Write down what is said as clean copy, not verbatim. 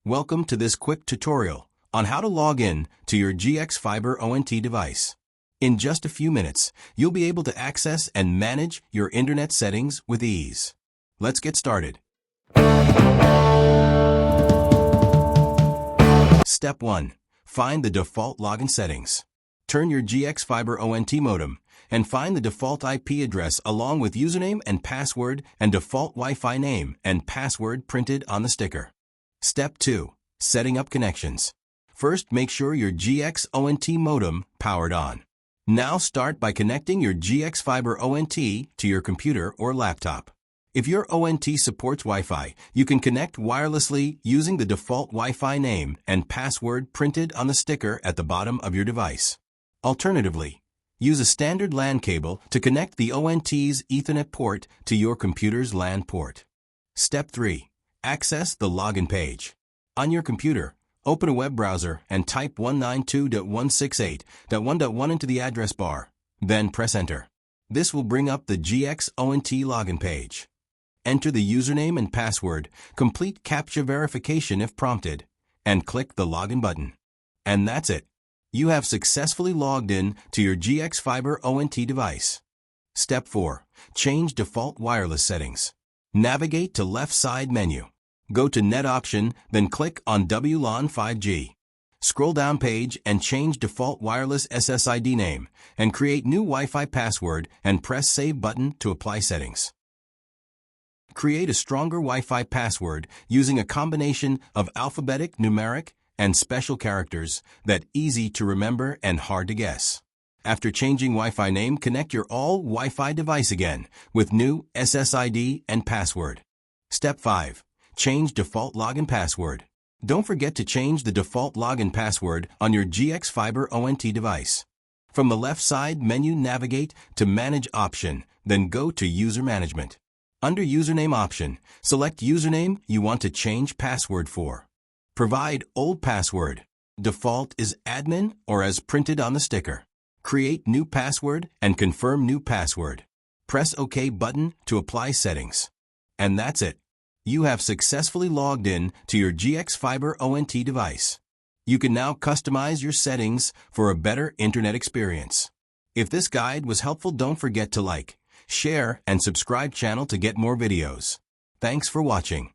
Welcome to this quick tutorial on how to log in to your GX Fiber ONT device. In just a few minutes, you'll be able to access and manage your internet settings with ease. Let's get started. Step 1. Find the default login settings. Turn your GX Fiber ONT modem and find the default IP address along with username and password and default Wi-Fi name and password printed on the sticker. Step 2. Setting up connections. First, make sure your GX ONT modem powered on. Now start by connecting your GX Fiber ONT to your computer or laptop. If your ONT supports Wi-Fi, you can connect wirelessly using the default Wi-Fi name and password printed on the sticker at the bottom of your device. Alternatively, use a standard LAN cable to connect the ONT's Ethernet port to your computer's LAN port. Step 3. Access the login page. On your computer, open a web browser and type 192.168.1.1 into the address bar. Then press Enter. This will bring up the GX ONT login page. Enter the username and password, complete CAPTCHA verification if prompted, and click the Login button. And that's it. You have successfully logged in to your GX Fiber ONT device. Step 4. Change Default Wireless Settings. Navigate to left side menu. Go to Net Option, then click on WLAN 5G. Scroll down page and change Default Wireless SSID name, and create new Wi-Fi password and press Save button to apply settings. Create a stronger Wi-Fi password using a combination of alphabetic, numeric, and special characters that easy to remember and hard to guess. After changing Wi-Fi name, connect your all Wi-Fi device again with new SSID and password. Step 5. Change default login password. Don't forget to change the default login password on your GX Fiber ONT device. From the left side menu, navigate to Manage option, then go to User Management. Under Username option, select username you want to change password for. Provide old password. Default is admin or as printed on the sticker. Create new password and confirm new password. Press OK button to apply settings. And that's it. You have successfully logged in to your GX Fiber ONT device. You can now customize your settings for a better internet experience. If this guide was helpful, don't forget to like, share, and subscribe channel to get more videos. Thanks for watching.